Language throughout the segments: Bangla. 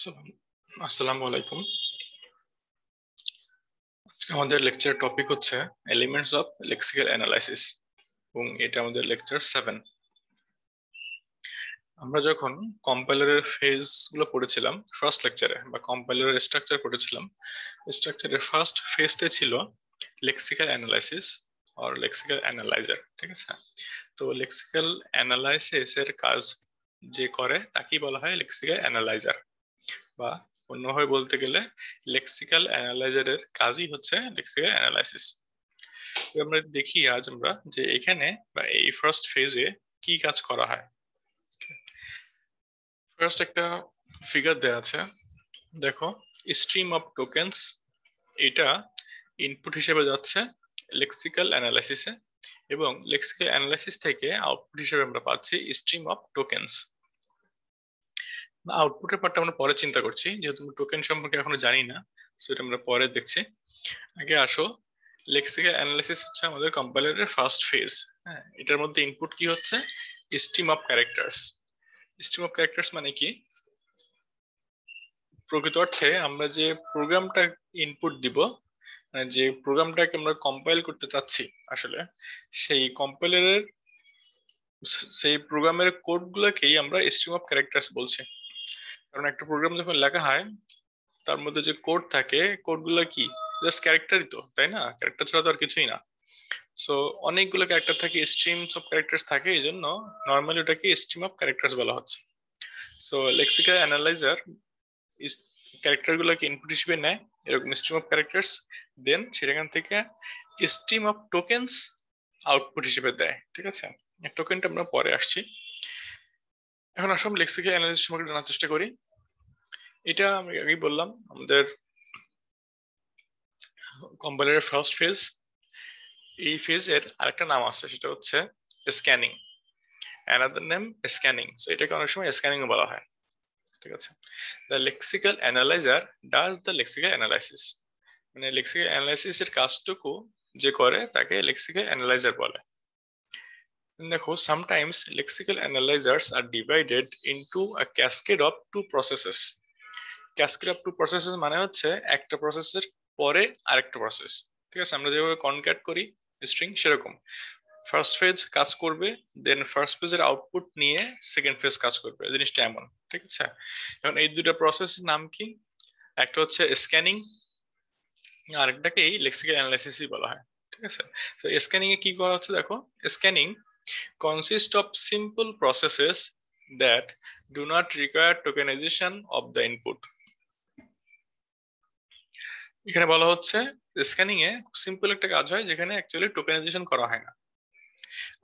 আসসালামু আলাইকুম। আজকে আমাদের লেকচার টপিক হচ্ছে এলিমেন্টস অফ লেক্সিক্যাল অ্যানালাইসিস এবং এটা আমাদের লেকচার 7। আমরা যখন কম্পাইলারের ফেজ গুলো পড়েছিলাম ফার্স্ট লেকচারে বা কম্পাইলারের স্ট্রাকচার পড়েছিলাম, স্ট্রাকচারের ফার্স্ট ফেজটা ছিল lexical analysis or lexical analyser. ঠিক আছে, তো লেক্সিক্যাল অ্যানালাইসিস এর কাজ যে করে তাকেই বলা হয় লেক্সিক্যাল অ্যানালাইজার, বা অন্যভাবে বলতে গেলে লেক্সিক্যাল অ্যানালাইজারের কাজই হচ্ছে লেক্সিক্যাল অ্যানালাইসিস। আমরা দেখি আজ আমরা যে এখানে বা এই ফার্স্ট ফেজে কি কাজ করা হয়। ফার্স্ট একটা ফিগার দেওয়া আছে, দেখো স্ট্রিম অফ টোকেনস, এটা ইনপুট হিসেবে যাচ্ছে লেক্সিক্যাল অ্যানালাইসিসে এবং লেক্সিক্যাল অ্যানালাইসিস থেকে আউটপুট হিসেবে আমরা পাচ্ছি স্ট্রিম অফ টোকেনস। আউটপুটের পার্টটা আমরা পরে চিন্তা করছি, যেহেতু টোকেন সম্পর্কে এখনো জানি না, সেটা আমরা পরে দেখছি। আগে আসো, লেক্সিক্যাল অ্যানালাইসিস হচ্ছে আমাদের কম্পাইলারের ফার্স্ট ফেজ। হ্যাঁ, এটার মধ্যে ইনপুট কি হচ্ছে? Stream of characters. Stream of characters মানে কি? প্রকৃত অর্থে আমরা যে প্রোগ্রামটা ইনপুট দিব, মানে যে প্রোগ্রামটাকে আমরা কম্পাইল করতে চাচ্ছি, আসলে সেই কম্পাইলারের সেই প্রোগ্রামের কোড গুলাকেই আমরা স্ট্রিম অফ ক্যারেক্টার্স বলছি। কারণ একটা প্রোগ্রাম যখন লেখা হয় তার মধ্যে যে কোড থাকে, কোড গুলা কি? জাস্ট ক্যারেক্টারই তো, তাই না? ক্যারেক্টার ছাড়া তো আর কিছুই না। সো অনেকগুলো ক্যারেক্টার থাকে, স্ট্রিমস অফ ক্যারেক্টার্স থাকে, এই জন্য নর্মালি ওটাকে স্ট্রিম অফ ক্যারেক্টার্স বলা হচ্ছে। সো লেক্সিক্যাল অ্যানালাইজার ক্যারেক্টার গুলোকে ইনপুট হিসেবে নেয়, এরকম স্ট্রিম অফ ক্যারেক্টার্স, দেন সেখান থেকে স্ট্রিম অফ টোকেনস আউটপুট হিসেবে দেয়। ঠিক আছে, টোকেনটা আমরা পরে আসছি। এখন আসলে লেক্সিক্যাল অ্যানালাইসিস সম্পর্কে জানার চেষ্টা করি। এটা আমি আগেই বললাম, আমাদের কম্পাইলারের ফার্স্ট ফেজ। এই ফেজের আরেকটা নাম আছে, সেটা হচ্ছে scanning, another name scanning. So এটাকে অনেক সময় স্ক্যানিং বলা হয়। ঠিক আছে, the lexical analyser does the lexical analysis, মানে লেক্সিক্যাল অ্যানালাইসিস এর কাজটুকু যে করে তাকে লেক্সিক্যাল অ্যানালাইজার বলে। দেখো, sometimes lexical analyzers are divided into a cascade of two processes. Cascade of two processes মানে হচ্ছে একটা প্রসেসের পরে আরেকটা প্রসেস। ঠিক আছে, আমরা যেভাবে কনক্যাট করি স্ট্রিং, সেরকম ফার্স্ট ফেজ কাজ করবে, দেন ফার্স্ট ফেজের আউটপুট নিয়ে সেকেন্ড ফেজ কাজ করবে, জিনিসটা এমন। ঠিক আছে, এখন এই দুটো প্রসেসের নাম কি? একটা হচ্ছে স্ক্যানিং, আরেকটাকেই লেক্সিক্যাল অ্যানালাইসিসই বলা হয়। ঠিক আছে, তো স্ক্যানিং এ কি করা হচ্ছে? দেখো, scanning consist of simple processes that do not require tokenization of the input. এখানে বলা হচ্ছে স্ক্যানিং এ সিম্পল একটা কাজ হয় যেখানে অ্যাকচুয়ালি টোকেনাইজেশন করা হয় না।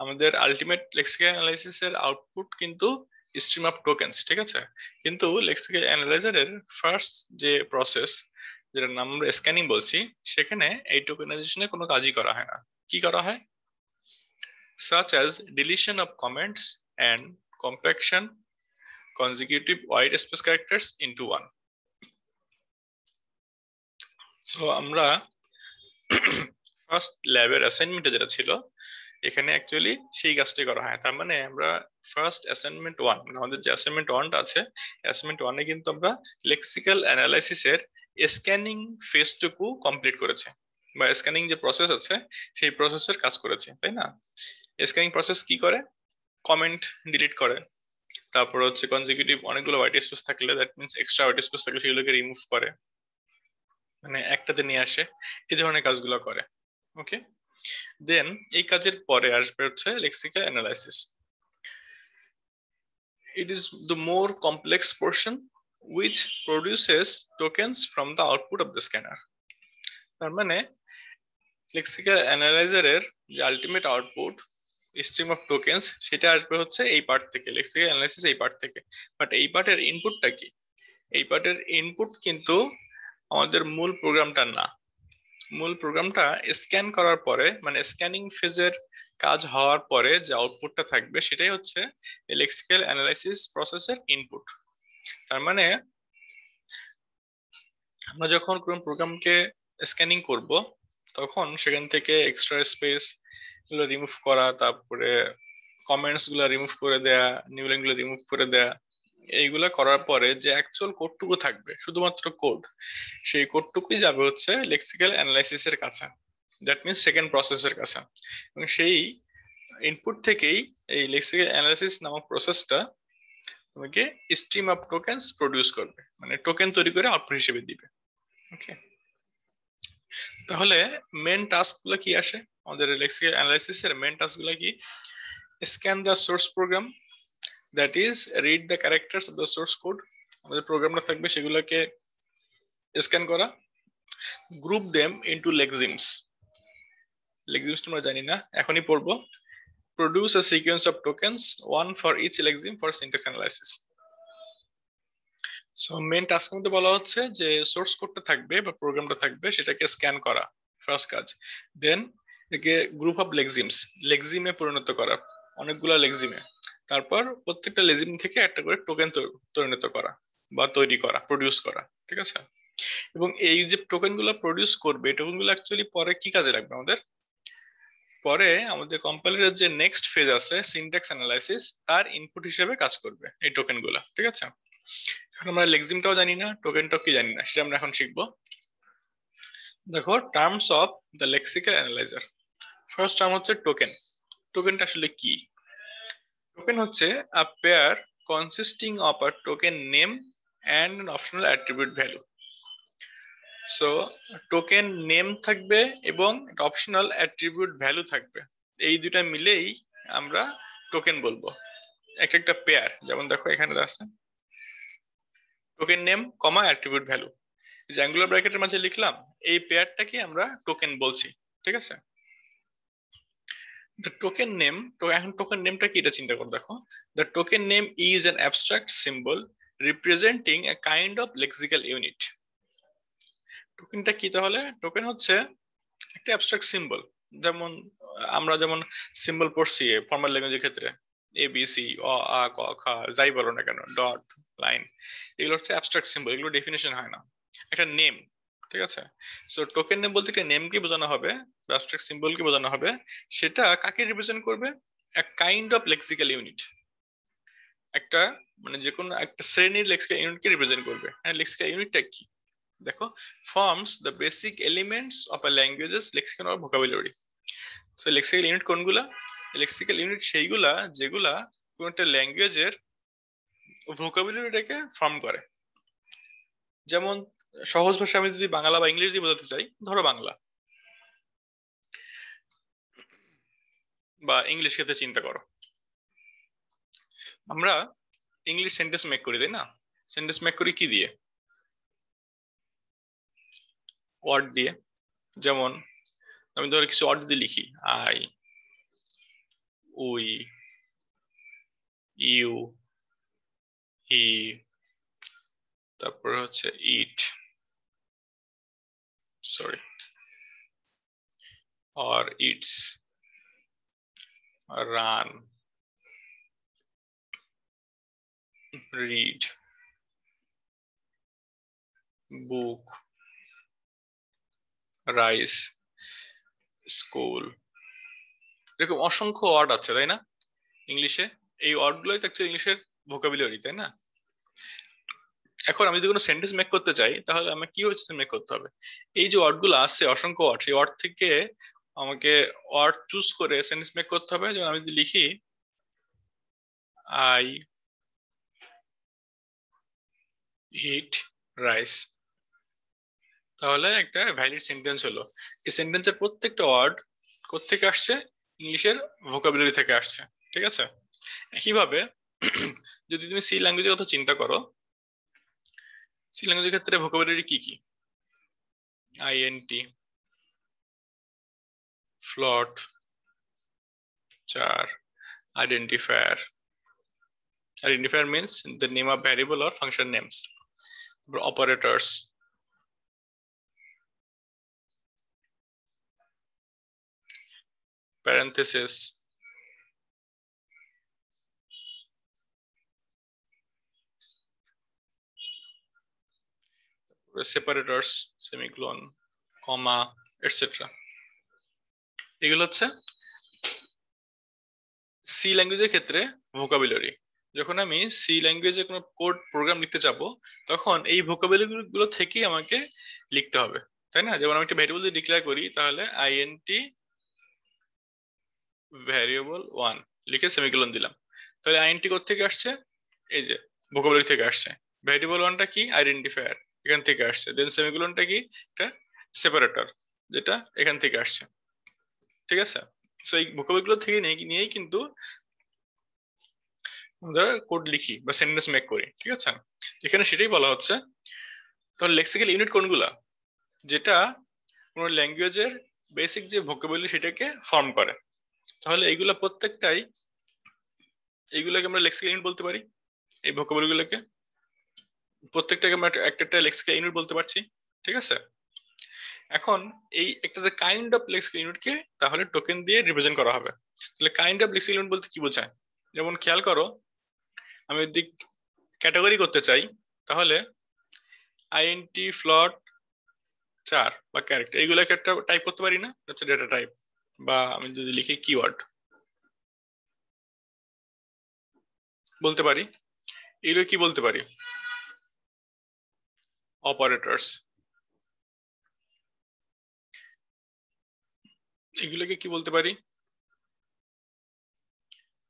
আমাদের আলটিমেট লেক্সিক্যাল অ্যানালাইসিস এর আউটপুট কিন্তু স্ট্রিম অফ টোকেনস। ঠিক আছে, কিন্তু লেক্সিক্যাল অ্যানালাইজারের ফার্স্ট যে প্রসেস, যেটার নাম আমরা স্ক্যানিং বলছি, সেখানে এই টোকেনাইজেশনে কোনো কাজই করা হয় না। কি করা হয়? such as deletion of comments and compaction consecutive white space characters into one. So আমরা ফার্স্ট ল্যাবের অ্যাসাইনমেন্টে যেটা ছিল, এখানে অ্যাকচুয়ালি সেই কাজটাই করা হয়। তার মানে আমরা ফার্স্ট অ্যাসাইনমেন্ট 1, আমাদের যে অ্যাসাইনমেন্ট 1টা আছে, অ্যাসাইনমেন্ট 1-এ কিন্তু আমরা লেক্সিক্যাল অ্যানালাইসিসের স্ক্যানিং ফেজটুকু কমপ্লিট করেছে, বা স্ক্যানিং যে প্রসেস আছে সেই প্রসেসের কাজ করেছে, তাই না? স্ক্যানিং প্রসেস কি করে? কমেন্ট ডিলিট করে, তারপর হচ্ছে কনজিকিউটিভ অনেকগুলো হোয়াইট স্পেস থাকলে, that means extra white space থাকলে সেগুলোকে রিমুভ করে, মানে একটাতে নিয়ে আসে, এই ধরনের কাজগুলো করে। ওকে, দেন এই কাজের পরে আসবে হচ্ছে lexical analysis. It is the more complex portion which produces tokens from the output of the scanner. তার মানে লেক্সিক্যাল অ্যানালাইজারের যে ultimate output stream of tokens, সেটা আসবে হচ্ছে এই পার্ট থেকে, লেক্সিক্যাল অ্যানালাইসিস এই পার্ট থেকে। বাট এই পার্টের ইনপুটটা কি? এই পার্টের ইনপুট কিন্তু আমাদের মূল প্রোগ্রামটা না। মূল প্রোগ্রামটা স্ক্যান করার পরে, মানে স্ক্যানিং ফেজের কাজ হওয়ার পরে যে আউটপুটটা থাকবে, সেটাই হচ্ছে লেক্সিক্যাল অ্যানালাইসিস প্রসেসের ইনপুট। তার মানে আমরা যখন কোন প্রোগ্রামকে স্ক্যানিং করব, তখন সেখান থেকে এক্সট্রা স্পেস গুলো রিমুভ করা, তারপরে কমেন্টস গুলো রিমুভ করে দেয়া, নিউ লাইন গুলো রিমুভ করে দেয়া, এইগুলা করার পরে যে অ্যাকচুয়াল কোডটুকু থাকবে, শুধুমাত্র কোড, সেই কোডটুকুই যাবে হচ্ছে লেক্সিক্যাল অ্যানালাইসিসের কাছে, দ্যাট মিনস সেকেন্ড প্রসেসের কাছে। এবং সেই ইনপুট থেকেই এই লেক্সিক্যাল অ্যানালাইসিস নামক প্রসেসটা তোমাকে স্ট্রিম অফ টোকেনস প্রডিউস করবে, মানে টোকেন তৈরি করে আউটপুট হিসেবে দিবে। ওকে, তাহলে মেন টাস্ক গুলো কি আসে আমাদের লেক্সিক্যাল অ্যানালাইসিস এর? মেন টাস্ক গুলো কি? Scan the source program, that is read the characters of the source code. আমাদের প্রোগ্রামটা থাকবে সেগুলোকে স্ক্যান করা। Group them into lexemes, lexemes তোমরা জানি না, এখনই পড়বো। Produce a sequence of tokens, one for each lexeme for syntax analysis. So main task মধ্যে বলা হচ্ছে যে সোর্স কোডটা থাকবে বা প্রোগ্রামটা থাকবে, সেটাকে স্ক্যান করা ফার্স্ট কাজ। দেন একে গ্রুপ অফ লেক্সিমস, লেক্সিমে পরিণত করা, অনেকগুলা লেক্সিমে। তারপর প্রত্যেকটা লেক্সিম থেকে একটা করে টোকেন পরিণত করা বা তৈরি করা, প্রডিউস করা। ঠিক আছে? এবং এই যে টোকেন গুলো প্রডিউস করবে, টোকেন গুলো অ্যাকচুয়ালি পরে কি কাজে লাগবে আমাদের? পরে আমাদের কম্পাইলারের যে নেক্সট ফেজ আছে সিনট্যাক্স অ্যানালাইসিস, তার ইনপুট হিসেবে কাজ করবে এই টোকেন গুলা। ঠিক আছে? এখন আমরা লেক্সিমটাও জানি না, টোকেনটাও কি জানি না, সেটা আমরা এখন শিখবো। দেখো, terms of the lexical analyser. First term হচ্ছে টোকেন। টোকেনটা আসলে কি? টোকেন হচ্ছে আ pair consisting of a token name and an optional attribute value. So token name থাকবে এবং অপশনাল অ্যাট্রিবিউট ভ্যালু থাকবে, এই দুটা মিলেই আমরা টোকেন বলবো। একটা একটা পেয়ার, যেমন দেখো এখানে আছে টোকেন নেম কমা অ্যাট্রিবিউট ভ্যালু, যে অ্যাঙ্গুলার ব্র্যাকেটের মাঝে লিখলাম, এই পেয়ারটাকে আমরা টোকেন বলছি। ঠিক আছে? দ্য টোকেন নেম, তো এখন টোকেন নেমটা কি এটা চিন্তা করো। দেখো, the token name is an abstract symbol representing a kind of lexical unit. টোকেনটা কি তাহলে? টোকেন হচ্ছে একটা অ্যাবস্ট্রাক্ট সিম্বল, যেমন আমরা যেমন সিম্বল পড়ছি ফর্মাল ল্যাঙ্গুয়েজের ক্ষেত্রে, এ বি সি, অ আ ক খ, যাই বলো না কেন, ডট, লাইন, এগুলো হচ্ছে অ্যাবস্ট্রাক্ট সিম্বল, এগুলো ডেফিনেশন হয় না। একটা নেম, ঠিক আছে? সো টোকেন নেম বলতে একটা নেমকে বোঝানো হবে, অ্যাবস্ট্রাক্ট সিম্বলকে বোঝানো হবে। সেটা কাকে রিপ্রেজেন্ট করবে? A kind of lexical unit, একটা মানে যে কোনো একটা শ্রেণীর লেক্সিক্যাল ইউনিটকে রিপ্রেজেন্ট করবে। হ্যাঁ, লেক্সিক্যাল ইউনিটটা কি? দেখো, forms the basic elements of a languages lexicon or vocabulary. So lexical unit কোনগুলা? লেক্সিক্যাল ইউনিট সেইগুলা যেগুলা কোন একটা ল্যাঙ্গুয়েজের ভোকাবুলারিটাকে ফর্ম করে। যেমন সহজ ভাষা আমি যদি বাংলা বা ইংলিশ দিয়ে বোঝাতে চাই, ধরো বাংলা বা ইংলিশ ক্ষেত্রে চিন্তা করো, আমরা ইংলিশ সেন্টেন্স মেক করি, তাই না? সেন্টেন্স মেক করি কি দিয়ে? ওয়ার্ড দিয়ে। যেমন আমি ধরো কিছু ওয়ার্ড দিয়ে লিখি, আই, উই, ইউ, হি, তারপরে হচ্ছে ইট, sorry, or eats, run, read, book, rise, school, এরকম অসংখ্য ওয়ার্ড আছে, তাই না ইংলিশে? এই ওয়ার্ড গুলোই থাকছে ইংলিশের ভোকাবুলারি, তাই না? এখন আমি যদি কোনো সেন্টেন্স মেক করতে চাই, তাহলে আমাকে কি হচ্ছে মেক করতে হবে? এই যে ওয়ার্ড গুলো আছে, অসংখ্য ওয়ার্ড, সেই ওয়ার্ড থেকে আমাকে ওয়ার্ড চুজ করে সেন্টেন্স মেক করতে হবে। যেমন আমি যদি লিখি আই ইট রাইস, তাহলে একটা ভ্যালিড সেন্টেন্স হলো। এই সেন্টেন্সের প্রত্যেকটা ওয়ার্ড কোত্থেকে আসছে? ইংলিশের ভোকাবুলারি থেকে আসছে। ঠিক আছে? একইভাবে যদি তুমি সি ল্যাঙ্গুয়েজের কথা চিন্তা করো, সি ল্যাঙ্গুয়েজের ক্ষেত্রে ভোকাবুলারি কি কি? INT, float, char, identifier. Identifier means the name of variable or function names. Operators, parenthesis, separators, semicolon, comma, etcetera. এগুলো হচ্ছে সি ল্যাঙ্গুয়েজের ক্ষেত্রে ভোকাবুলারি। যখন আমি সি ল্যাঙ্গুয়েজে কোনো কোড প্রোগ্রাম লিখতে যাব তখন এই ভোকাবুলারি গুলো থেকেই আমাকে লিখতে হবে, তাই না? যেমন আমি একটা ভ্যারিয়েবল দিয়ে ডিক্লেয়ার করি, তাহলে আইএনটি ভ্যারিয়েবল 1 লিখে সেমিকোলন দিলাম, তাহলে আইএনটি কোথা থেকে আসছে? এই যে ভোকাবুলারি থেকে আসছে। ভ্যারিয়েবল 1টা কি? আইডেন্টিফায়ার, এখান থেকে আসছে। দেন সেমিকোলনটা কি? এটা সেপারেটর, যেটা এখান থেকে আসছে। ঠিক আছে? সো এই ভোকাবুলারি গুলো থেকে নিয়েই কিন্তু আমরা কোড লিখি বা সেন্টেন্স মেক করি। ঠিক আছে? এখানে সেটাই বলা হচ্ছে। তাহলে লেক্সিক্যাল ইউনিট কোনগুলা? যেটা কোন ল্যাঙ্গুয়েজের বেসিক যে ভোকাবুলারি সেটাকে ফর্ম করে। তাহলে এইগুলা প্রত্যেকটাই, এইগুলোকে আমরা লেক্সিক্যাল ইউনিট বলতে পারি। এই ভোকাবুলারি গুলোকে প্রত্যেকটাকে আমরা একটা একটা লেক্সিক্যাল ইউনিট বলতে পারছি। ঠিক আছে? এখন এই একটা যে কাইন্ড অফ লেক্সিক্যাল ইউনিটকে তাহলে টোকেন দিয়ে রিপ্রেজেন্ট করা হবে। তাহলে কাইন্ড অফ লেক্সিক্যাল ইউনিট বলতে কি বোঝায়? যেমন খেয়াল করো, আমি যদি ক্যাটাগরি করতে চাই তাহলে আইএনটি ফ্লট 4 বা ক্যারেক্টার, এইগুলোকে একটা টাইপ করতে পারি না? হচ্ছে ডেটা টাইপ। বা আমি যদি লিখি কিওয়ার্ড বলতে পারি। এগুলো কি বলতে পারি? অপারেটরস। এগুলোকে কি বলতে পারি?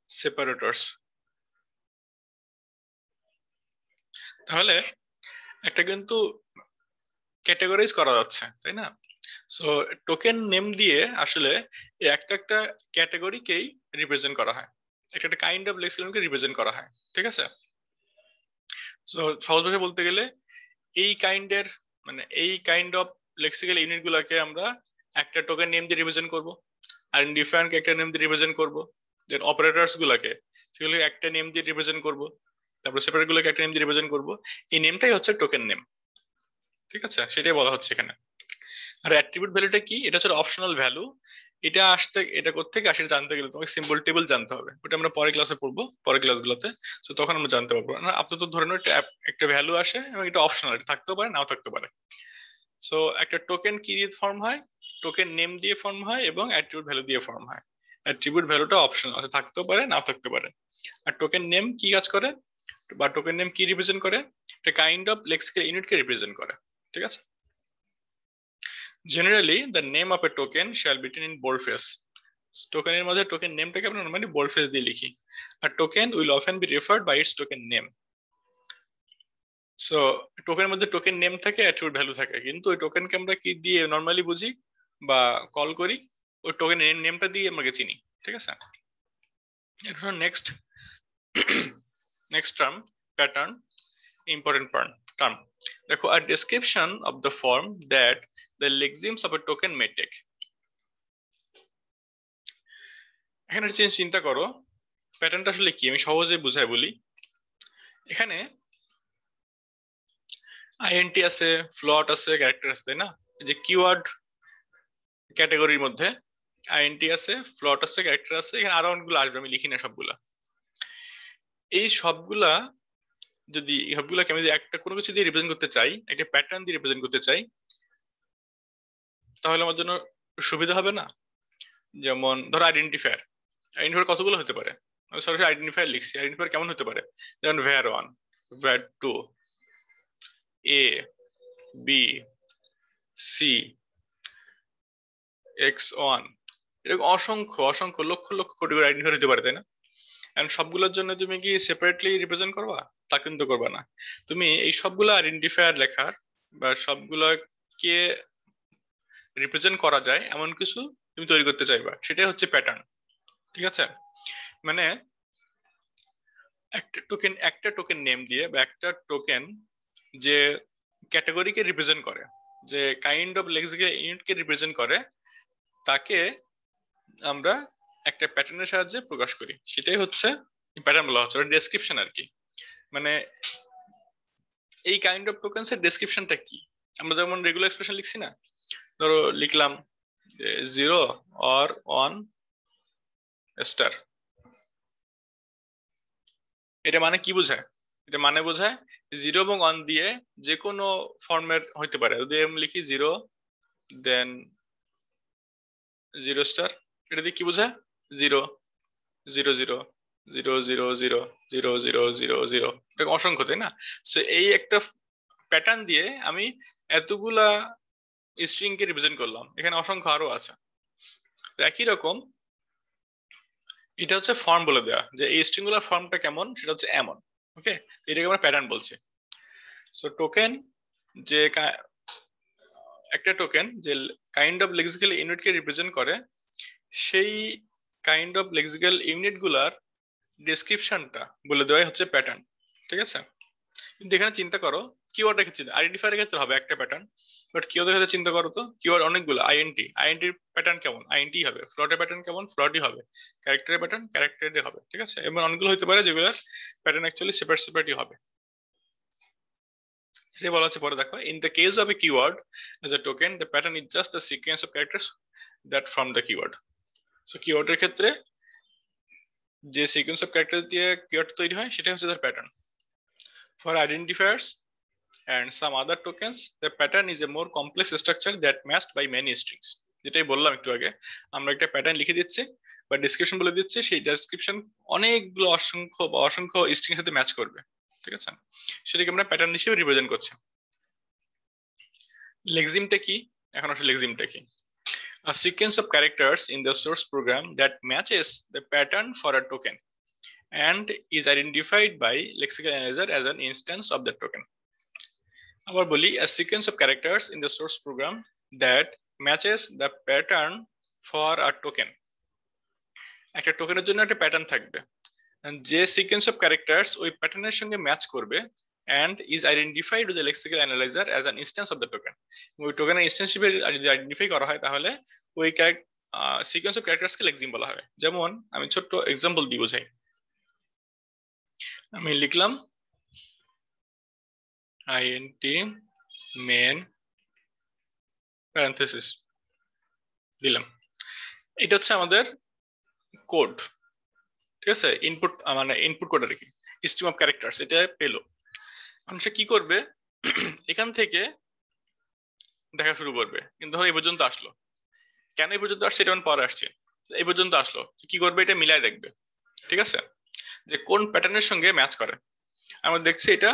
সেপারেটরস। তাহলে একটা কিন্তু ক্যাটাগরাইজ করা যাচ্ছে, তাই না? সো টোকেন নেম দিয়ে আসলে এই একটা একটা ক্যাটাগরিকেই রিপ্রেজেন্ট করা হয়, একটা একটা কাইন্ড অফ লেক্সিকনকে রিপ্রেজেন্ট করা হয়। ঠিক আছে? সো সহজ ভাষায় বলতে গেলে এই কাইন্ডের, মানে এই কাইন্ড অফ লেক্সিক্যাল ইউনিট গুলাকে আমরা একটা টোকেন নেম দিয়ে রিপ্রেজেন্ট করব, আর ডিফারেন্ট একটা নেম দিয়ে রিপ্রেজেন্ট করব। দেন অপারেটরস গুলাকে সেগুলোকে একটা নেম দিয়ে রিপ্রেজেন্ট করব, তারপর সেপারেট গুলোকে একটা নেম দিয়ে রিপ্রেজেন্ট করব। এই নেমটাই হচ্ছে টোকেন নেম। ঠিক আছে? সেটাই বলা হচ্ছে এখানে। আর অ্যাট্রিবিউট ভ্যালুটা কি? এটা হচ্ছে অপশনাল ভ্যালু। এটা আসতে, এটা কোত্থেকে আসে জানতে গেলে তোমাকে সিম্বল টেবিল জানতে হবে। ওটা আমরা পরে ক্লাসে পড়বো, পরের ক্লাসগুলোতে। তো তখন আমরা জানতে পারবো না। আপাতত ধরে নাও একটা ভ্যালু আসে এবং এটা অপশনাল, এটা থাকতেও পারে নাও থাকতে পারে। সো একটা টোকেন কি দিয়ে ফর্ম হয়? টোকেন নেম দিয়ে ফর্ম হয় এবং অ্যাট্রিবিউট ভ্যালু দিয়ে ফর্ম হয়। অ্যাট্রিবিউট ভ্যালুটা অপশনাল, থাকতেও পারে নাও থাকতে পারে। আর টোকেন নেম কি কাজ করে, বা টোকেন নেম কি রিপ্রেজেন্ট করে? একটা কাইন্ড অফ লেক্সিক্যাল ইউনিটকে রিপ্রেজেন্ট করে। ঠিক আছে? Generally, the name of a token shall be written in boldface. টোকেনের মধ্যে টোকেন নেমটাকে আমরা নরমালি বোল্ডফেস দিয়ে লিখি। আর token will often be referred by its token name. So টোকেনের মধ্যে টোকেন নেম থাকে, অ্যাট্রিবিউট ভ্যালু থাকে, কিন্তু ওই টোকেনকে আমরা কি দিয়ে নরমালি বুঝি বা কল করি? ওই টোকেন নেমটা দিয়ে আমরা চিনি। ঠিক আছে? এখন next next term, pattern, important term. দেখো, a description of the form that the lexemes of a token may take. এখানে চিন্তা করো প্যাটার্নটা আসলে কি, আমি সহজে বুঝাই বলি। এখানে আইএনটি আছে, ফ্লট আছে, ক্যারেক্টার আছে, তাই না? যে কিওয়ার্ড ক্যাটাগরির মধ্যে আইএনটি আছে, ফ্লট আছে, ক্যারেক্টার আছে, এখানে আরো অনেকগুলো আসবে, আমি লিখি না সবগুলা। এই সবগুলা যদি সবগুলাকে আমি যদি একটা কোনো কিছু দিয়ে রিপ্রেজেন্ট করতে চাই, একটা প্যাটার্ন দিয়ে রিপ্রেজেন্ট করতে চাই, তাহলে আমার জন্য সুবিধা হবে না? যেমন ধরো আইডেন্টিফায়ার। আইডেন্টিফায়ার কতগুলো হতে পারে? আমি সরাসরি আইডেন্টিফায়ার লিখছি। আইডেন্টিফায়ার কেমন হতে পারে? যেমন var1, var2, a, b, c, x1, এরকম অসংখ্য অসংখ্য লক্ষ লক্ষ কোটি করে আইডেন্টিফায়ার হতে পারে, তাই না? এন্ড সবগুলোর জন্য তুমি কি সেপারেটলি রিপ্রেজেন্ট করবা? তা কিন্তু করবা না। তুমি এই সবগুলো আইডেন্টিফায়ার লেখার বা সবগুলোকে রিপ্রেজেন্ট করা যায় এমন কিছু তুমি তৈরি করতে চাইবা, সেটাই হচ্ছে প্যাটার্ন। ঠিক আছে? মানে একটা টোকেন নেম দিয়ে বা একটা টোকেন যে ক্যাটাগরিকে রিপ্রেজেন্ট করে, যে কাইন্ড অফ লেক্সিক্যাল ইউনিটকে রিপ্রেজেন্ট করে, তাকে আমরা একটা প্যাটার্নের সাহায্যে প্রকাশ করি। সেটাই হচ্ছে প্যাটার্ন বলা হচ্ছে, ডেসক্রিপশন আর কি। মানে এই কাইন্ড অফ টোকেনস এর ডেসক্রিপশনটা কি? আমরা যেমন রেগুলার এক্সপ্রেশন লিখছি না, ধরো লিখলাম 0 or 1 স্টার। এটা মানে কি বোঝায়? এটা মানে বোঝায় 0 এবং 1 দিয়ে যে কোনো ফর্মের হইতে পারে। যদি আমি লিখি 0 দেন 0 স্টার, এটা দিয়ে কি বোঝায়? 0 0 0 0 0 0 0 0 0 এটা অসংখ্য, তাই না? সো এই একটা প্যাটার্ন দিয়ে আমি এতগুলা স্ট্রিং কে রিপ্রেজেন্ট করলাম, এখানে অসংখ্য আরো আছে। একই রকম এটা হচ্ছে ফর্ম বলে দেওয়া, যে এই স্ট্রিং গুলোর ফর্মটা কেমন সেটা হচ্ছে এমন। ওকে, এটাকে আমরা প্যাটার্ন বলছি। সো টোকেন, যে একটা টোকেন যে kind of lexical unit K represent করে, সেই কাইন্ড অফ লেক্সিক্যাল ইউনিট গুলার ডেসক্রিপশনটা বলে দেওয়াই হচ্ছে প্যাটার্ন। ঠিক আছে, কিন্তু এখানে চিন্তা করো, কিওয়ার্ডের ক্ষেত্রে, আইডেন্টিফায়ারের ক্ষেত্রে হবে একটা প্যাটার্ন, বাট কিওয়ার্ডের ক্ষেত্রে চিন্তা করো তো, কিওয়ার্ড অনেকগুলো। আইএনটির প্যাটার্ন কেমন, আইএনটি হবে। ফ্লটের প্যাটার্ন কেমন, ফ্লটই হবে। ক্যারেক্টারের প্যাটার্ন ক্যারেক্টারে হবে। ঠিক আছে, এবং অনেকগুলো হতে পারে যেগুলোর প্যাটার্ন অ্যাকচুয়ালি সেপারেটই হবে। সেটা বলা হচ্ছে পরে, দেখো, in the case of A keyword as a token the pattern is just the sequence of characters that from the keyword. So কিওয়ার্ডের ক্ষেত্রে যে সিকোয়েন্স অফ ক্যারেক্টার দিয়ে কিওয়ার্ড তৈরি হয় সেটা হচ্ছে তার pattern. For identifiers and some other tokens the pattern is a more complex structure that matched by many strings. যেটাই বললাম একটু আগে, আমরা একটা প্যাটার্ন লিখে দিচ্ছি বা ডেসক্রিপশন বলে দিচ্ছি, সেই ডেসক্রিপশন অনেকগুলো অসংখ্য স্ট্রিং এর সাথে ম্যাচ করবে। ঠিক আছে, সেটাকে আমরা প্যাটার্ন হিসেবে রিপ্রেজেন্ট করছি। লেক্সিমটা কি? এখন আসলে লেক্সিমটা কি? A sequence of characters in the source program that matches the pattern for a token and is identified by lexical analyzer as an instance of that token. আবার বলি, a sequence of characters in the source program that matches the pattern for a token. একটা টোকেনের জন্য একটা প্যাটার্ন থাকবে, যে সিকোয়েন্স অফ ক্যারেক্টার্স ওই প্যাটার্নের সঙ্গে ম্যাচ করবে and is identified with the lexical analyzer as an instance of the token. ওই টোকেনের ইনস্ট্যান্স হিসেবে যদি আইডেন্টিফাই করা হয় তাহলে ওই sequence of characters K lexeme বলা হবে। যেমন আমি ছোট্ট এক্সাম্পল দিয়ে বোঝাই। আমি লিখলাম int main প্যারেনথেসিস দিলাম, এটা হচ্ছে আমাদের কোড। ঠিক আছে, ইনপুট মানে ইনপুট কোড আর কি, স্ট্রিম অফ ক্যারেক্টার্স এটা পেলো। এখন সে কি করবে, এখান থেকে দেখা শুরু করবে, কিন্তু এই পর্যন্ত আসলো, কেন এই পর্যন্ত আসছে এটা পরে আসছে, এই পর্যন্ত আসলো, কি করবে, এটা মিলাই দেখবে। ঠিক আছে, যে কোন প্যাটার্নের সঙ্গে ম্যাচ করে। আমরা দেখছি এটা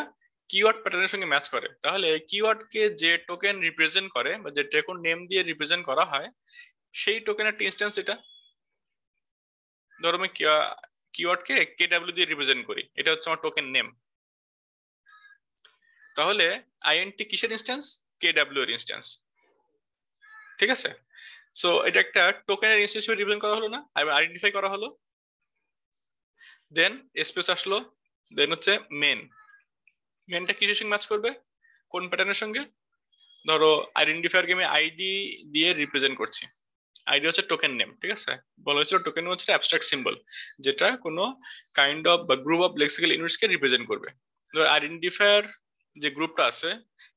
কিওয়ার্ড প্যাটার্নের সঙ্গে ম্যাচ করে, তাহলে কিওয়ার্ড কে যে টোকেন রিপ্রেজেন্ট করে বা যে টোকেন নেম দিয়ে রিপ্রেজেন্ট করা হয় সেই টোকেনের একটা ইনস্ট্যান্স এটা। ধরো আমি কিওয়ার্ড কে কেডব্লিউ দিয়ে রিপ্রেজেন্ট করি, এটা হচ্ছে আমার টোকেন নেম। তাহলে আইএনটি কিসের ইনস্ট্যান্স, কেডব্লিউ এর ইনস্ট্যান্স। ঠিক আছে, সো এটা একটা টোকেনের ইনস্ট্যান্স হিসেবে রিপ্রেজেন্ট করা হলো না, আইডেন্টিফাই করা হলো। দেন স্পেস আসলো, দেন হচ্ছে মেনটা কিসের সঙ্গে ম্যাচ করবে, কোন প্যাটার্নের সঙ্গে। ধরো আইডেন্টিফায়ার কে আমি আইডি দিয়ে রিপ্রেজেন্ট করছি, আইডি হচ্ছে টোকেন নেম। ঠিক আছে, বলা হয়েছিল টোকেন হচ্ছে অ্যাবস্ট্রাক্ট সিম্বল, যেটা কোনো কাইন্ড অফ বা group of lexical units K represent করবে। ধরো আইডেন্টিফায়ার যে গ্রুপটা আছে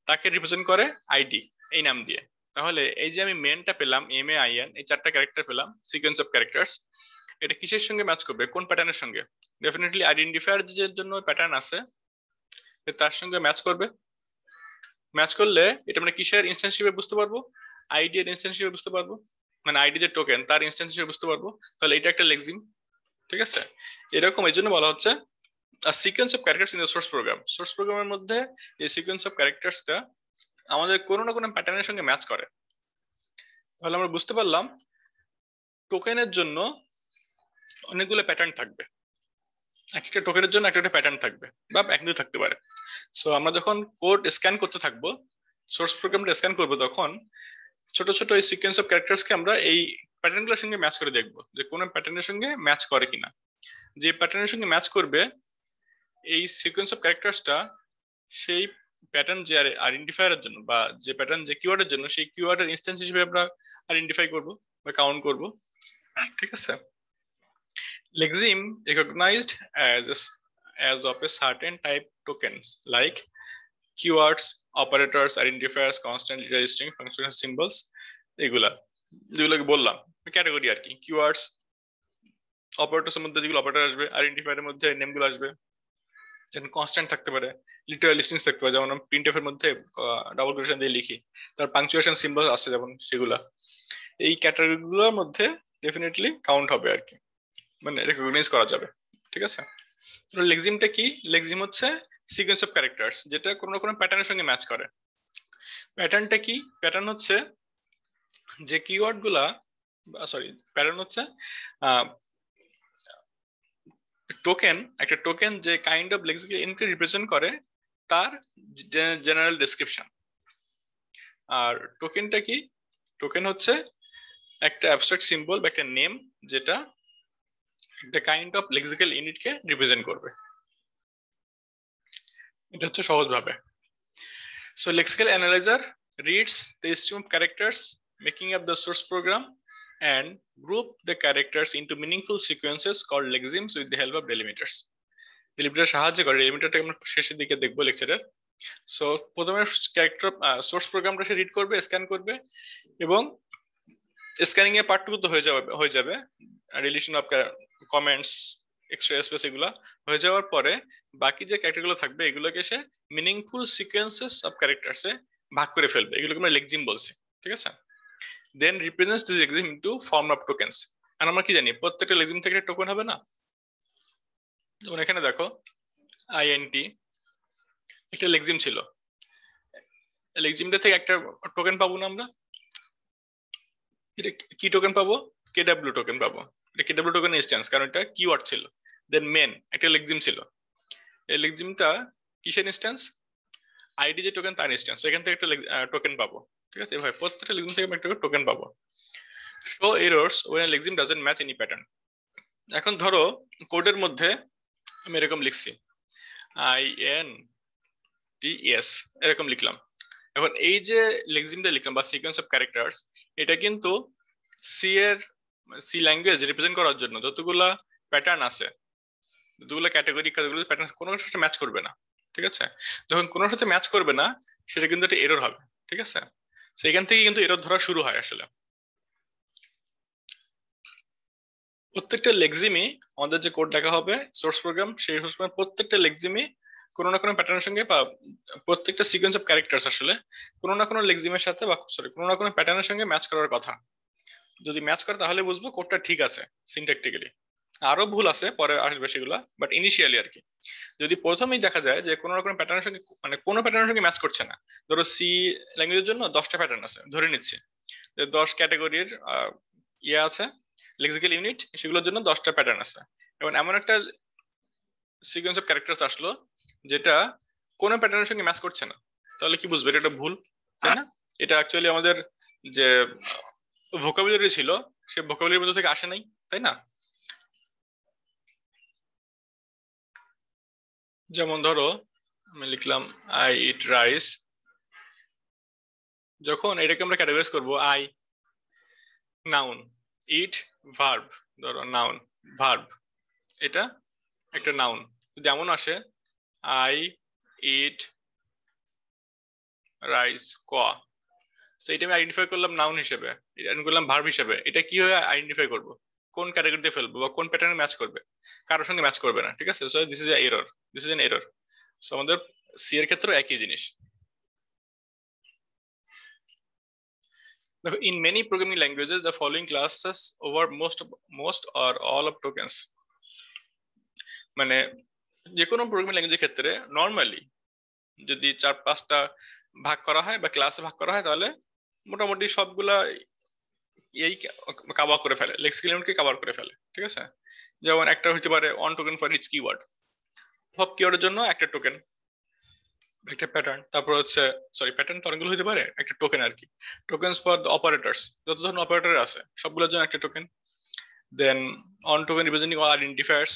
তাকে রিপ্রেজেন্ট করে আইডি এই নাম দিয়ে। তাহলে এই যে আমি মেনটা পেলাম, MAIN, এই চারটা ক্যারেক্টার পেলাম, সিকোয়েন্স অফ ক্যারেক্টার্স, এটা কিসের সঙ্গে ম্যাচ করবে, কোন প্যাটার্নের সঙ্গে? ডেফিনেটলি আইডেন্টিফায়ার যে জন্য প্যাটার্ন আছে তার সঙ্গে ম্যাচ করবে। ম্যাচ করলে এটা মানে কিসের ইনস্ট্যান্স হিসেবে বুঝতে পারবো, আইডি এর ইনস্ট্যান্স হিসেবে বুঝতে পারবো, মানে আইডি যে টোকেন তার ইনস্ট্যান্স হিসেবে বুঝতে পারবো। তাহলে এটা একটা লেক্সিম। ঠিক আছে, এরকম এই জন্য বলা হচ্ছে sequence of characters in the source programme. Source প্রোগ্রামের মধ্যে এই সিকোয়েন্স অফ ক্যারেক্টার্সটা আমাদের কোনো না কোনো প্যাটার্নের সঙ্গে ম্যাচ করে। তাহলে আমরা বুঝতে পারলাম টোকেনের জন্য অনেকগুলো প্যাটার্ন থাকবে, একটা টোকেনের জন্য একটা প্যাটার্ন থাকবে বা এক দুই থাকতে পারে। সো আমরা যখন কোড স্ক্যান করতে থাকবো, সোর্স প্রোগ্রামটা স্ক্যান করবো, তখন ছোট ছোট এই সিকোয়েন্স অফ ক্যারেক্টার্স কে আমরা এই প্যাটার্নগুলোর সঙ্গে ম্যাচ করে দেখবো যে কোন প্যাটার্নের সঙ্গে ম্যাচ করে কিনা। যে প্যাটার্নের সঙ্গে ম্যাচ করবে এই সিকোয়েন্স অফ ক্যারেক্টার্সটা, সেই প্যাটার্ন যে আইডেন্টিফায়ারের জন্য বা যে প্যাটার্ন যে কিওয়ার্ডের জন্য, সেই কিওয়ার্ডের ইনস্ট্যান্স হিসেবে আমরা আইডেন্টিফাই করব বা কাউন্ট করব। ঠিক আছে, lexeme recognized as of a certain type tokens like keywords, operators, identifiers, constant, literal string, functional symbols, এগুলা যেগুলোকে বললাম ক্যাটাগরি আর কি। কিওয়ার্ডস, অপারেটরস এর মধ্যে যেগুলো অপারেটর আসবে, আইডেন্টিফায়ার এর মধ্যে নেম গুলো আসবে, দেন কনস্ট্যান্ট থাকতে পারে, লিটারাল স্ট্রিংস থাকতে পারে, যেমন প্রিন্টএফ এর মধ্যে ডাবল কোটেশন দিয়ে লিখি, তার পাংচুয়েশন সিম্বল আছে যেমন, সেগুলা এই ক্যাটাগরিগুলোর মধ্যে ডেফিনেটলি কাউন্ট হবে আর কি, মানে রেকগনাইজ করা যাবে। ঠিক ঠিক আছে? তো লেক্সিমটা কি? লেক্সিম হচ্ছে সিকোয়েন্স অফ ক্যারেক্টার্স, যেটা কোনো না কোনো প্যাটার্নের সঙ্গে ম্যাচ করে। প্যাটার্নটা কি? প্যাটার্ন হচ্ছে যে কিওয়ার্ড গুলা, সরি প্যাটার্ন হচ্ছে টোকেন, একটা টোকেন যে কাইন্ড অফ লেক্সিক্যাল ইউনিটকে রিপ্রেজেন্ট করে তার জেনারেল ডেসক্রিপশন। আর টোকেনটা কি? টোকেন হচ্ছে একটা অ্যাবস্ট্রাক্ট সিম্বল বা একটা নেম যেটা একটা কাইন্ড অফ লেক্সিক্যাল ইউনিটকে রিপ্রেজেন্ট করবে। এটা হচ্ছে সহজভাবে। So lexical analyzer reads the stream of characters making up the source program and group the characters into meaningful sequences called lexemes with the help of delimiters. Delimiter সাহায্য করে, ডেলিমিটারটা আমরা শেষের দিকে দেখবো লেকচারের। সো প্রথমে ক্যারেক্টার সোর্স প্রোগ্রামটা সে রিড করবে, স্ক্যান করবে, এবং স্ক্যানিং এর পার্টটুকু তো হয়ে যাবে relation of comments, extra space, এগুলা হয়ে যাওয়ার পরে বাকি যে ক্যারেক্টারগুলো থাকবে এগুলোকে সে মিনিংফুল সিকোয়েন্সেস অফ ক্যারেক্টারসে ভাগ করে ফেলবে, এগুলোকে আমরা লেক্সিম বলছি। ঠিক আছে? Then represents this lexeme into form of tokens. আর আমরা কি জানি প্রত্যেকটা লেক্সিম থেকে টোকেন হবে না? যেমন এখানে দেখো আইএনটি একটা লেক্সিম ছিল, লেক্সিমটা থেকে একটা টোকেন পাবো না আমরা? এটা কি টোকেন পাবো? কেডব্লিউ টোকেন পাবো। এটা কেডব্লিউ টোকেন ইনস্ট্যান্স, কারণ এটা কিওয়ার্ড ছিল। দেন মেন একটা লেক্সিম ছিল, এই লেক্সিমটা কিসের ইনস্ট্যান্স? আইডি যে টোকেন তার ইনস্ট্যান্স, এখান থেকে একটা টোকেন পাবো। ঠিক আছে? এভাবে প্রত্যেকটা লেক্সিম থেকে একটা টোকেন পাবো। Show errors when a lexeme doesn't match any pattern। এখন ধরো কোডের মধ্যে আমি এরকম লিখছি INTS, এরকম লিখলাম। এখন এই যে লেক্সিমটা লিখলাম বা সিকোয়েন্স অফ ক্যারেক্টার্স, এটা কিন্তু সি এর সি ল্যাঙ্গুয়েজ রিপ্রেজেন্ট করার জন্য যতগুলা প্যাটার্ন আছে, যতগুলো ক্যাটাগরি, কতগুলো প্যাটার্ন কোনোটার সাথে ম্যাচ করবে না। ঠিক আছে? যখন কোনোর সাথে ম্যাচ করবে না সেটা কিন্তু একটা এরর হবে। ঠিক আছে? সেখান থেকে কিন্তু এরর ধরা শুরু হয় আসলে। প্রত্যেকটা লেক্সিমই আমাদের যে কোড লেখা হবে সোর্স প্রোগ্রাম, সেই সোর্স প্রোগ্রাম প্রত্যেকটা লেক্সিমই কোনো না কোনো প্যাটার্নের সঙ্গে বা প্রত্যেকটা সিকোয়েন্স অফ ক্যারেক্টার্স আসলে কোনো না কোনো লেক্সিমের সাথে বা সরি কোনো না কোনো প্যাটার্নের সঙ্গে ম্যাচ করার কথা। যদি ম্যাচ করে তাহলে বুঝবো কোডটা ঠিক আছে সিনট্যাকটিক্যালি। আরো ভুল আছে পরে আসবে সেগুলা, বাট ইনিশিয়ালি আর কি। যদি প্রথমেই দেখা যায় যে কোনো রকম প্যাটার্নের সঙ্গে মানে কোনো প্যাটার্নের সঙ্গে ম্যাচ করছে না, ধরো সি ল্যাঙ্গুয়েজের জন্য 10টা প্যাটার্ন আছে ধরে নিচ্ছি, যে 10 ক্যাটাগরির ইয়ে আছে লেক্সিক্যাল ইউনিট, সেগুলোর জন্য 10টা প্যাটার্ন আছে। এবং এমন একটা সিকোয়েন্স অফ ক্যারেক্টার্স আসলো যেটা কোনো প্যাটার্নের সঙ্গে ম্যাচ করছে না, তাহলে কি বুঝবে এটা একটা ভুল, তাই না? এটা অ্যাকচুয়ালি আমাদের যে ভোকাবুলারি ছিল সে ভোকাবুলারির মধ্যে থেকে আসে নাই, তাই না? যেমন ধরো আমি লিখলাম আই ইট রাইস, যখন এটাকে আমরা ক্যাটাগরাইজ করব আই নাউন, ইট ভার্ব, ধরো নাউন ভার্ব, এটা একটা নাউন যেমন আসে আই ইট রাইস ক, তো এটা আমি আইডেন্টিফাই করলাম নাউন হিসেবে, করলাম ভার্ব হিসেবে। এটা কিভাবে আইডেন্টিফাই করব কোন ক্যাটাগরিতে ফেলবো বা কোন প্যাটার্নে ম্যাচ করবে? কারোর সঙ্গে ম্যাচ করবে না। ঠিক আছে? So this is error, this is an error. So আমাদের সি এর ক্ষেত্রে একই জিনিস। In many programming languages the following classes over most or all of tokens। মানে যে কোনো প্রোগ্রামিং ল্যাঙ্গুয়েজের ক্ষেত্রে নরমালি যদি 4-5টা ভাগ করা হয় বা ক্লাসে ভাগ করা হয় তাহলে মোটামুটি সবগুলা এই কভার করে ফেলে, লেক্সিক্যাল ইউনিটকে কভার করে ফেলে। ঠিক আছে? যেমন একটা হতে পারে one token for each keyword, সব কিওয়ার্ডের জন্য একটা টোকেন, একটা প্যাটার্ন। তারপর হচ্ছে সরি প্যাটার্ন তো অনেকগুলো হতে পারে, একটা টোকেন আর কি। টোকেনস ফর দ্য অপারেটরস, যত ধরনের অপারেটর আছে সবগুলোর জন্য একটা token. Then one token representing all identifiers,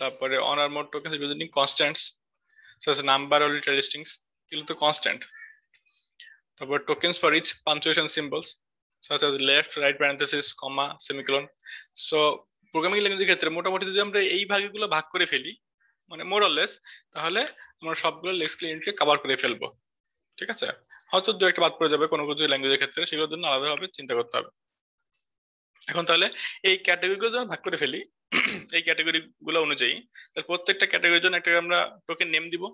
তারপরে one or more token representing constants such as number or literal strings, এগুলো তো কনস্ট্যান্ট। তারপর tokens for each punctuation symbols such as left, right parenthesis, comma, semicolon। So programming ল্যাঙ্গুয়েজের ক্ষেত্রে মোটামুটি যদি আমরা এই ভাগগুলো ভাগ করে ফেলি মানে মোর অর লেস, তাহলে আমরা সবগুলো লেক্সিক্যাল ইউনিটকে কভার করে ফেলবো। ঠিক আছে? হয়তো দু একটা বাদ পড়ে যাবে কোনো কিছু ল্যাঙ্গুয়েজের ক্ষেত্রে, সেগুলোর জন্য আলাদাভাবে চিন্তা করতে হবে। এখন তাহলে এই ক্যাটাগরিগুলো যখন ভাগ করে ফেলি এই ক্যাটাগরি গুলো অনুযায়ী, তাহলে প্রত্যেকটা ক্যাটাগরির জন্য একটা আমরা টোকেন নেম দিব।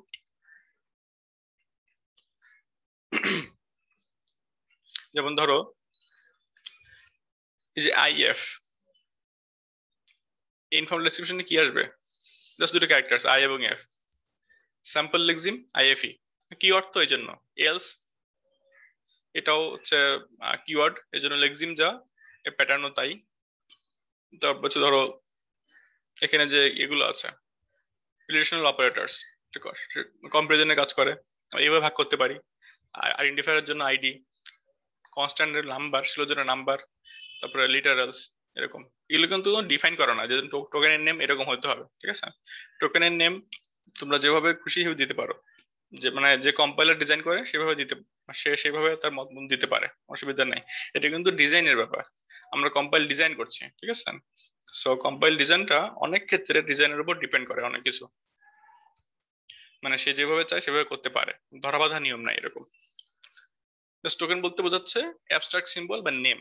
যেমন ধরো এই যে আইএফ, এই ইনফর্মাল ডেসক্রিপশনে কি আসবে? জাস্ট দুটো ক্যারেক্টারস আই এবং এফ, স্যাম্পল লেক্সিম আইএফই। কি অর্থ এই জন্য? এলস, এটাও হচ্ছে কিওয়ার্ড, এই জন্য লেক্সিম যা এ প্যাটার্নও তাই। তারপর হচ্ছে ধরো এখানে যে এগুলো আছে রিলেশনাল অপারেটরস, কম্পারিজনে কাজ করে, এইভাবে ভাগ করতে পারি। আইডেন্টিফায়ারের জন্য আইডি, কনস্ট্যান্টের নাম্বার সেগুলোর জন্য নাম্বার, তারপরে লিটারালস, এরকম। এগুলো কিন্তু ডিফাইন করা না যে টোকেনের নেম এরকম হতে হবে, ঠিক আছে? টোকেনের নেম তোমরা যেভাবে খুশি দিতে পারো, যে মানে যে কম্পাইলার ডিজাইন করে সেভাবে দিতে, সে সেভাবে তার মত দিতে পারে, অসুবিধা নাই। এটা কিন্তু ডিজাইনের ব্যাপার, আমরা কম্পাইল ডিজাইন করছি, ঠিক আছে? সো কম্পাইল ডিজাইনটা অনেক ক্ষেত্রে ডিজাইনের উপর ডিপেন্ড করে অনেক কিছু, মানে সে যেভাবে চায় সেভাবে করতে পারে, ধরাবাঁধা নিয়ম নাই এরকম। টোকেন বলতে বোঝাচ্ছে অ্যাবস্ট্রাক্ট সিম্বল বা নেম,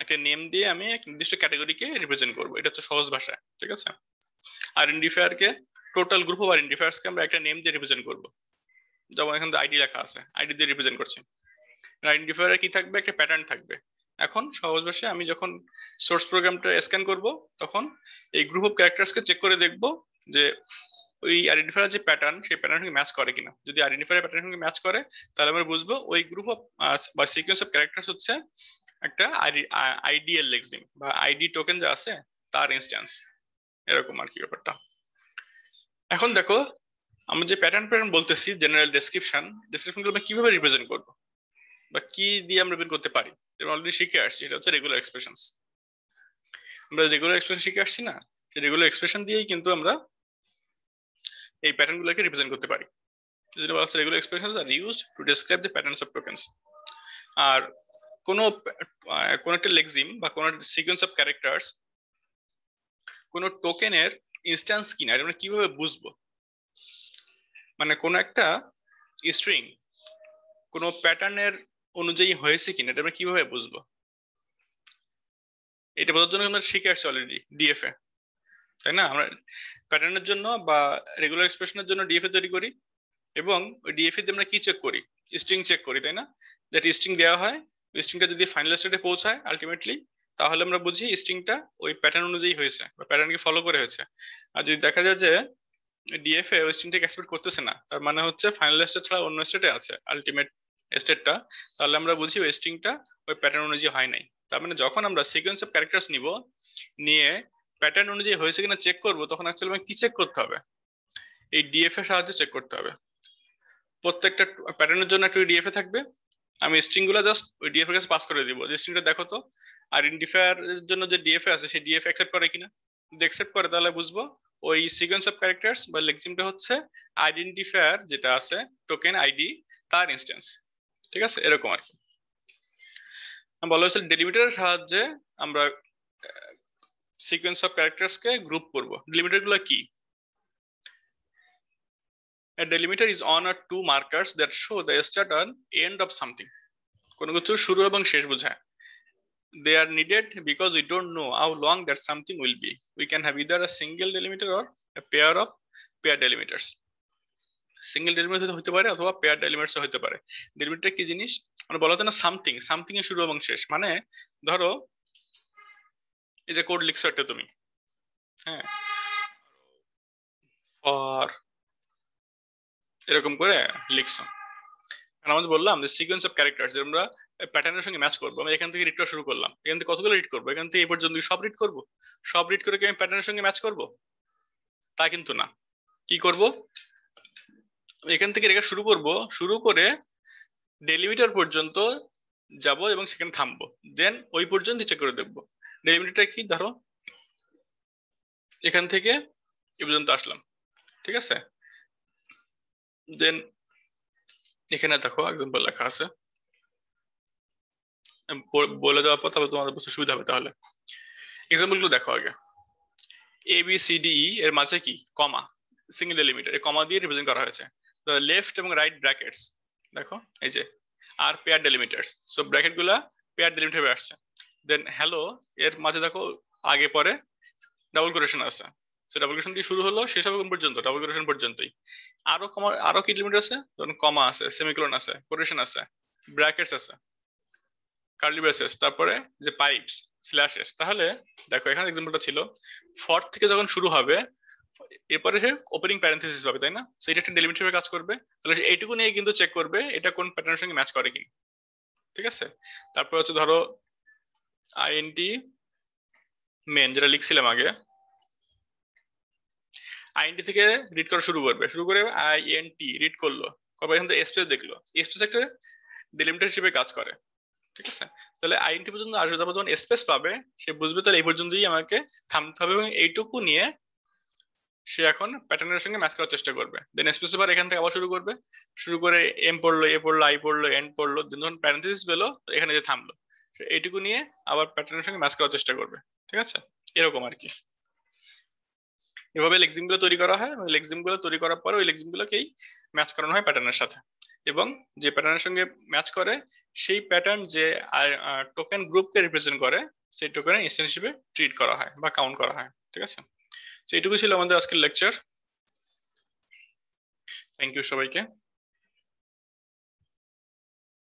একটা নেম দিয়ে আমি এক নির্দিষ্ট ক্যাটাগরিকে রিপ্রেজেন্ট করবো, এটা হচ্ছে সহজ ভাষা, ঠিক আছে? আইডেন্টিফায়ার কে, টোটাল গ্রুপ অফ আইডেন্টিফায়ার্স কে আমরা একটা নেম দিয়ে রিপ্রেজেন্ট করবো, যেমন এখানে আইডি লেখা আছে, আইডি দিয়ে রিপ্রেজেন্ট করছি। আইডেন্টিফায়ারে কি থাকবে? একটা প্যাটার্ন থাকবে। এখন সহজ ভাষায় আমি যখন সোর্স প্রোগ্রামটা স্ক্যান করব, তখন এই গ্রুপ অফ ক্যারেক্টার্স কে চেক করে দেখবো যে ওই আইডেন্টিফায়ার যে প্যাটার্ন, সেই প্যাটার্ন ম্যাচ করে কিনা। যদি আইডেন্টিফায়ার প্যাটার্ন ম্যাচ করে, তাহলে আমরা বুঝবো ওই গ্রুপ অফ বা সিকোয়েন্স অফ ক্যারেক্টার্স হচ্ছে একটা আইডিয়াল লেক্সিম বা আইডি টোকেন যা আছে তার ইনস্ট্যান্স, এরকম আর কি ব্যাপারটা। এখন দেখো আমরা যে প্যাটার্ন বলতেছি, জেনারেল ডেসক্রিপশন গুলো আমরা কিভাবে রিপ্রেজেন্ট করব বা কি দিয়ে আমরা রিপ্রেজেন্ট করতে পারি, যেমন অলরেডি শিখে আসছি, এটা হচ্ছে রেগুলার এক্সপ্রেশনস। আমরা রেগুলার এক্সপ্রেশন শিখে আসছি না, সেই রেগুলার এক্সপ্রেশন দিয়েই কিন্তু আমরা এই প্যাটার্ন গুলোকে রিপ্রেজেন্ট করতে পারি। যেটা বলা হচ্ছে regular expressions are used to describe the patterns of tokens. আর কোন একটা লেক্সিম বা কোন সিকোয়েন্স অফ ক্যারেক্টার্স কোন টোকেনের ইনস্ট্যান্স কিনা, এটা আমরা কিভাবে বুঝবো? মানে কোন একটা স্ট্রিং কোন প্যাটার্নের অনুযায়ী হয়েছে কিনা, এটা আমরা কিভাবে বুঝবো? এটা বোঝার জন্য আমরা শিখে আসছি অলরেডি ডিএফএ, তাই না? আমরা প্যাটার্নের জন্য বা রেগুলার এক্সপ্রেশনের জন্য ডিএফএ তৈরি করি, এবং ওই ডিএফএ তে আমরা কি চেক করি? স্ট্রিং চেক করি, তাই না? যেটা স্ট্রিং দেওয়া হয়, ওই স্ট্রিংটা যদি ফাইনাল স্টেটে পৌঁছায় আলটিমেটলি, তাহলে আমরা বুঝি স্ট্রিংটা ওই প্যাটার্ন অনুযায়ী হয়েছে বা প্যাটার্নকে ফলো করে হয়েছে। আর যদি দেখা যায় যে ডিএফএ ওই স্ট্রিংটাকে এক্সপেক্ট করতেছে না, তার মানে হচ্ছে ফাইনাল স্টেট ছাড়া অন্য স্টেটে আছে আলটিমেট স্টেটটা, তাহলে আমরা বুঝি ওই স্ট্রিংটা ওই প্যাটার্ন অনুযায়ী হয় নাই। তার মানে যখন আমরা সিকোয়েন্স অফ ক্যারেক্টার্স নিব, নিয়ে প্যাটার্ন অনুযায়ী হয়েছে কিনা চেক করব, তখন অ্যাকচুয়ালি কি চেক করতে হবে? এই ডিএফএ সাহায্যে চেক করতে হবে। প্রত্যেকটা প্যাটার্নের জন্য একটা ডিএফএ থাকবে, আমি স্ট্রিং গুলো জাস্ট ওই ডিএফএ কাছে পাস করে দিব যে স্ট্রিংটা দেখো তো আইডেন্টিফায়ার এর জন্য যে ডিএফএ আছে সেই ডিএফএ অ্যাকসেপ্ট করে কিনা। যদি অ্যাকসেপ্ট করে তাহলে বুঝবো ওই সিকোয়েন্স অফ ক্যারেক্টার্স বা লেক্সিমটা হচ্ছে আইডেন্টিফায়ার যেটা আছে টোকেন আইডি তার ইনস্ট্যান্স, ঠিক আছে? এরকম আর কি বলা হয়েছে। ডেলিমিটারের সাহায্যে আমরা sequence of characters K group করব। ডেলিমিটার গুলো কি? A delimiter is one or two markers that show the start and end of something. কোনো কিছু শুরু এবং শেষ বোঝায়। They are needed because we don't know how long that something will be. We can have either a single delimiter or a pair of pair delimiters. Single delimiter হতে পারে অথবা পেয়ার ডেলিমিটার হতে পারে। ডেলিমিটার কি জিনিস? মানে বলা হচ্ছে না সামথিং এর শুরু এবং শেষ। মানে ধরো এই যে কোড লিখছো একটা তুমি, হ্যাঁ, ফর এরকম করে লিখছো, আমরা বললাম যে সিকোয়েন্স অফ ক্যারেক্টারস আমরা প্যাটার্নের সঙ্গে ম্যাচ করবো। আমি এখান থেকে রিড করা শুরু করলাম, এখান থেকে কতগুলো রিড করবো? এখান থেকে এই পর্যন্ত সব রিড করবো? সব রিড করে কি আমি প্যাটার্নের সঙ্গে ম্যাচ করবো? তা কিন্তু না। কি করব? এখান থেকে রেখা শুরু করব, শুরু করে ডেলিমিটার পর্যন্ত যাব এবং সেখানে থামবো, দেন ওই পর্যন্ত চেক করে দেখবো ডেলিমিটারটা কি। ধরো এখান থেকে এই পর্যন্ত আসলাম, ঠিক আছে? দেন এখানে দেখো এক্সাম্পল লেখা আছে, বলে দেওয়ার পর তাহলে তোমাদের বুঝতে সুবিধা হবে। তাহলে এক্সাম্পল গুলো দেখো আগে। এ বি সি ডি এর মাঝে কি কমা, সিঙ্গেল ডেলিমিটার, এই কমা দিয়ে রিপ্রেজেন্ট করা হয়েছে। তো লেফট এবং রাইট ব্র্যাকেটস দেখো এই যে আর পেয়ার ডেলিমিটারস, সো ব্র্যাকেট গুলা পেয়ার ডেলিমিটার আসছে। দেন হ্যালো এর মাঝে দেখো আগে পরে ডাবল কোটেশন আছে, সো ডাবল কোটেশন দিয়ে শুরু হলো, শেষ হবে কোন পর্যন্ত? ডাবল কোটেশন পর্যন্তই। আরো কমা, আরো কি ডেলিমিটার আছে? ধরুন কমা আছে, সেমিকোলন আছে, কোটেশন আছে, ব্র্যাকেটস আছে, কার্লি ব্রেসেস, তারপরে যে পাইপস স্ল্যাশেস। তাহলে দেখো এখানে এক্সাম্পলটা ছিল ফর থেকে যখন শুরু হবে এরপরে সে ওপেনিং প্যারেন্থেসিস পাবে, তাই না? সো এটা একটা ডেলিমিটার হিসেবে কাজ করবে। তাহলে সে এইটুকু নিয়ে কিন্তু চেক করবে এটা কোন প্যাটার্নের সঙ্গে ম্যাচ করে কি, ঠিক আছে? তারপর হচ্ছে ধরো আইএনটি মেন যেটা লিখছিলাম আগে, আইএনটি থেকে রিড করা শুরু করে আইএনটি রিড করলো, তারপর এখান থেকে স্পেস দেখলো, স্পেস একটা ডেলিমিটার হিসেবে কাজ করে, ঠিক আছে? তাহলে আইএনটি পর্যন্ত আসবে, তারপর যখন স্পেস পাবে সে বুঝবে তাহলে এই পর্যন্তই আমাকে থামতে হবে, এবং এইটুকু নিয়ে সে এখন প্যাটার্নের সঙ্গে ম্যাচ করার চেষ্টা করবে। দেন স্পেসিফার এখান থেকে আবার শুরু করে এম পড়লো, এ পড়লো, আই পড়লো, এন্ড পড়লো, দেন যখন প্যারেন্থেসিস পেলো এখানে যে থামলো, এইটুকু নিয়ে আবার প্যাটার্নের সঙ্গে ম্যাচ করার চেষ্টা করবে, ঠিক আছে? এরকম আর কি। এভাবে লেক্সিম গুলো তৈরি করা হয়, লেক্সিম গুলো তৈরি করার পরে ওই লেক্সিম গুলোকেই ম্যাচ করানো হয় প্যাটার্নের সাথে, এবং যে প্যাটার্নের সঙ্গে ম্যাচ করে সেই প্যাটার্ন যে টোকেন গ্রুপকে রিপ্রেজেন্ট করে সেই টোকেনের ইনস্ট্যান্স হিসেবে ট্রিট করা হয় বা কাউন্ট করা হয়, ঠিক আছে? তো এইটুকু ছিল আমাদের আজকের লেকচার। থ্যাংক ইউ সবাইকে।